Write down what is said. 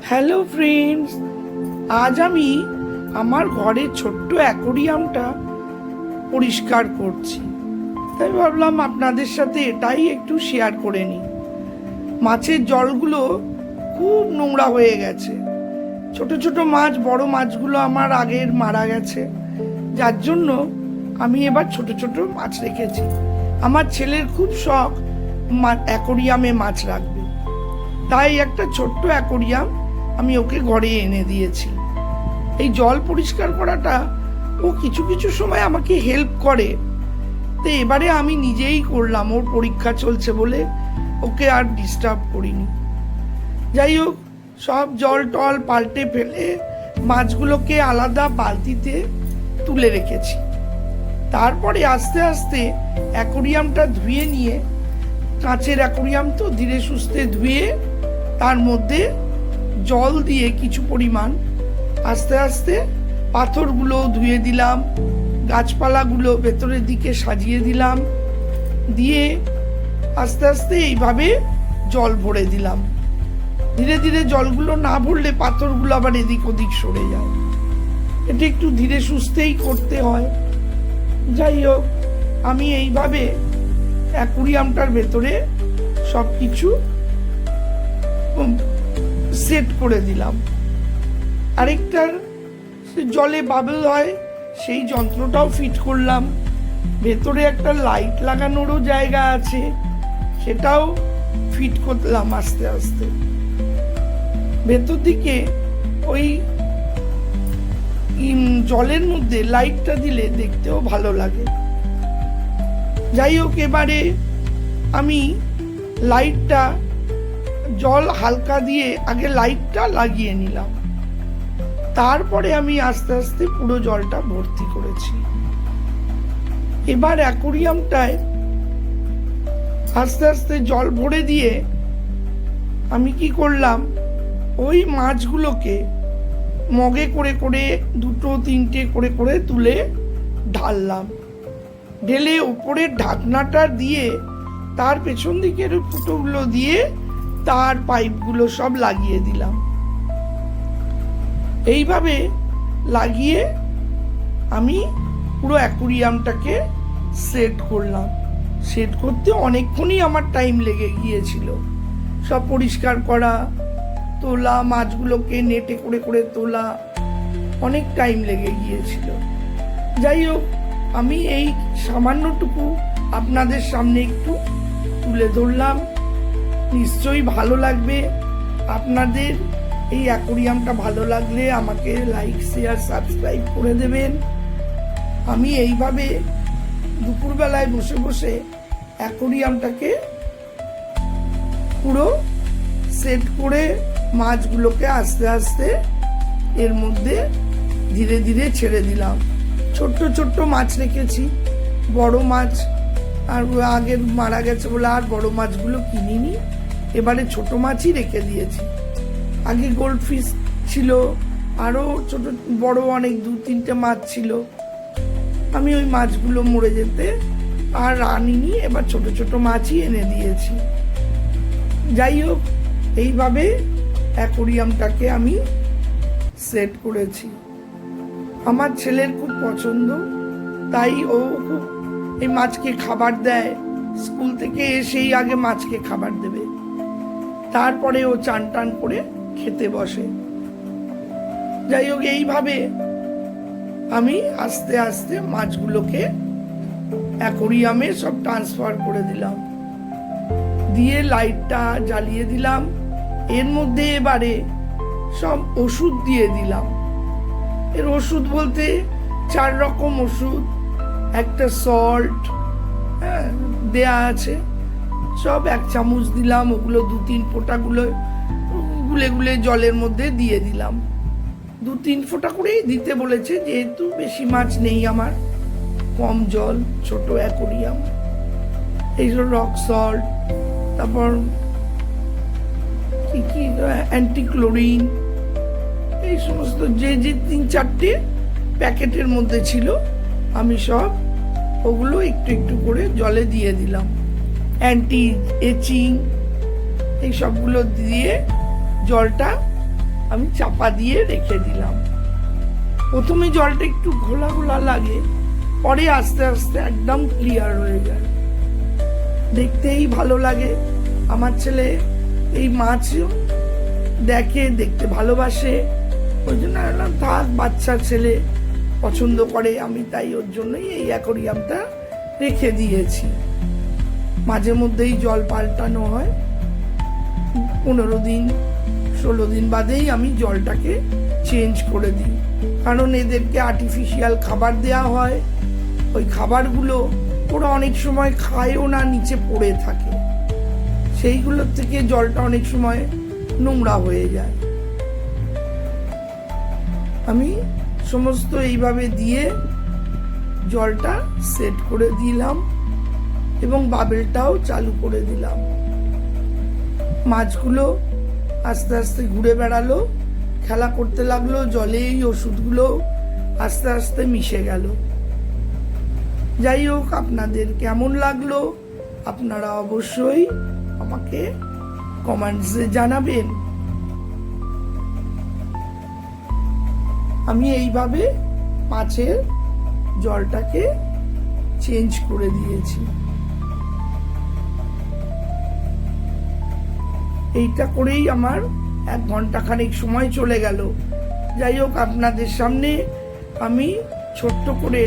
Hello friends, আজ আমি আমার ঘরের ছোট্ট অ্যাকোরিয়ামটা পরিষ্কার করছি। তাই ভাবলাম আপনাদের সাথে এটাই একটু শেয়ার করে নিই। মাছের জলগুলো খুব নোংরা হয়ে গেছে। ছোট ছোট মাছ, বড় মাছগুলো আমার আগের মারা গেছে, যার জন্য আমি এবার ছোট ছোট মাছ রেখেছি। আমার ছেলের খুব শখ অ্যাকোরিয়ামে মাছ রাখবে, তাই একটা ছোট্ট অ্যাকোরিয়াম আমি ওকে ঘরে এনে দিয়েছি। এই জল পরিষ্কার করাটা ও কিছু কিছু সময় আমাকে হেল্প করে, তো এবারে আমি নিজেই করলাম। ওর পরীক্ষা চলছে বলে ওকে আর ডিস্টার্ব করিনি। যাই হোক, সব জল টল পাল্টে ফেলে মাছগুলোকে আলাদা বালতিতে তুলে রেখেছি। তারপরে আস্তে আস্তে অ্যাকোরিয়ামটা ধুয়ে নিয়ে, কাঁচের অ্যাকোরিয়াম তো, ধীরে সুস্থে ধুয়ে তার মধ্যে জল দিয়ে কিছু পরিমাণ আস্তে আস্তে পাথরগুলো ধুয়ে দিলাম, গাছপালাগুলো ভেতরের দিকে সাজিয়ে দিলাম, দিয়ে আস্তে আস্তে এইভাবে জল ভরে দিলাম। ধীরে ধীরে জলগুলো না ভরলে পাথরগুলো আবার এদিক ওদিক সরে যায়। এটা একটু ধীরে সুস্থেই করতে হয়। যাই হোক, আমি এইভাবে অ্যাকোরিয়ামটার ভেতরে সব কিছু সেট করে দিলাম। আরেকটার জলে বাবল হয় সেই যন্ত্রটাও ফিট করলাম। ভেতরে একটা লাইট লাগানোরও জায়গা আছে, সেটাও ফিট করলাম আস্তে আস্তে। ভেতর দিকে ওই জলের মধ্যে লাইটটা দিলে দেখতেও ভালো লাগে। যাই হোক, এবারে আমি লাইটটা, জল হালকা দিয়ে আগে লাইটটা লাগিয়ে নিলাম, তারপরে আমি আস্তে আস্তে পুরো জলটা ভর্তি করেছি। এবার অ্যাকোরিয়ামটায় আস্তে আস্তে জল ভরে দিয়ে আমি কি করলাম, ওই মাছগুলোকে মগে করে করে দুটো তিনটে করে করে তুলে ঢাললাম। ঢেলে উপরের ঢাকনাটা দিয়ে তার পেছন দিকের ফুটোগুলো দিয়ে তার পাইপগুলো সব লাগিয়ে দিলাম। এইভাবে লাগিয়ে আমি পুরো অ্যাকোরিয়ামটাকে সেট করলাম। সেট করতে অনেকক্ষণই আমার টাইম লেগে গিয়েছিল। সব পরিষ্কার করা, তোলা, মাছগুলোকে নেটে করে করে তোলা, অনেক টাইম লেগে গিয়েছিল। যাই হোক, আমি এই সামান্যটুকু আপনাদের সামনে একটু তুলে ধরলাম। নিশ্চয়ই ভালো লাগবে আপনাদের। এই অ্যাকোরিয়ামটা ভালো লাগলে আমাকে লাইক, শেয়ার, সাবস্ক্রাইব করে দেবেন। আমি এইভাবে দুপুরবেলায় বসে বসে অ্যাকোরিয়ামটাকে পুরো সেট করে মাছগুলোকে আস্তে আস্তে এর মধ্যে ধীরে ধীরে ছেড়ে দিলাম। ছোট্ট ছোট্ট মাছ রেখেছি, বড় মাছ আর আগের মারা গেছে বলে আর বড় মাছগুলো কিনিনি, এবারে ছোট মাছই রেখে দিয়েছি। আগে গোল্ড ফিশ ছিল, আরও ছোট বড় অনেক 2-3টে মাছ ছিল। আমি ওই মাছগুলো মরে যেতে আর আনিনি, এবার ছোট ছোট মাছই এনে দিয়েছি। যাই হোক, এইভাবে অ্যাকোরিয়ামটাকে আমি সেট করেছি। আমার ছেলের খুব পছন্দ, তাই ও খুব এই মাছকে খাবার দেয়। স্কুল থেকে এসেই আগে মাছকে খাবার দেবে, তারপরে ও চান টান করে খেতে বসে। যাই হোক, এইভাবে আমি আস্তে আস্তে মাছগুলোকে অ্যাকোরিয়ামে সব ট্রান্সফার করে দিলাম, দিয়ে লাইটটা জ্বালিয়ে দিলাম। এর মধ্যে এবারে সব ওষুধ দিয়ে দিলাম। এর ওষুধ বলতে 4 রকম ওষুধ, একটা সল্ট দেয়া আছে, সব 1 চামচ দিলাম। ওগুলো 2-3 ফোঁটাগুলো গুলে গুলে জলের মধ্যে দিয়ে দিলাম। 2-3 ফোঁটা করেই দিতে বলেছে, যেহেতু বেশি মাছ নেই আমার, কম জল, ছোট অ্যাকোরিয়াম। এইসব রক সল্ট, তারপর কি কি অ্যান্টিক্লোরিন, এই সমস্ত যে যে 3-4টে প্যাকেটের মধ্যে ছিল, আমি সব ওগুলো একটু একটু করে জলে দিয়ে দিলাম। অ্যান্টি এচিং, এই সবগুলো দিয়ে জলটা আমি চাপা দিয়ে রেখে দিলাম। প্রথমে জলটা একটু ঘোলা ঘোলা লাগে, পরে আস্তে আস্তে একদম ক্লিয়ার হয়ে যায়, দেখতেই ভালো লাগে। আমার ছেলে এই মাছ দেখে, দেখতে ভালোবাসে, ওই জন্য থাক, বাচ্চা ছেলে পছন্দ করে, আমি তাই ওর জন্যই এই অ্যাকোরিয়ামটা রেখে দিয়েছি। মাঝে মধ্যেই জল পাল্টানো হয়, 15 দিন 16 দিন বাদেই আমি জলটাকে চেঞ্জ করে দিই, কারণ এদেরকে আর্টিফিশিয়াল খাবার দেওয়া হয়। ওই খাবারগুলো ওরা অনেক সময় খায়ও না, নিচে পড়ে থাকে, সেইগুলোর থেকে জলটা অনেক সময় নোংরা হয়ে যায়। আমি সমস্ত এইভাবে দিয়ে জলটা সেট করে দিলাম এবং বাবেলটাও চালু করে দিলাম। মাছগুলো আস্তে আস্তে ঘুরে বেড়ালো, খেলা করতে লাগলো, জলে এই ওষুধগুলো আস্তে আস্তে মিশে গেল। যাই হোক, আপনাদের কেমন লাগলো আপনারা অবশ্যই আমাকে কমেন্টসে জানাবেন। আমি এইভাবে মাছের জলটাকে চেঞ্জ করে দিয়েছি। এইটা করেই আমার 1 ঘন্টা খানিক সময় চলে গেল। যাই হোক, আপনাদের সামনে আমি ছোট্ট করে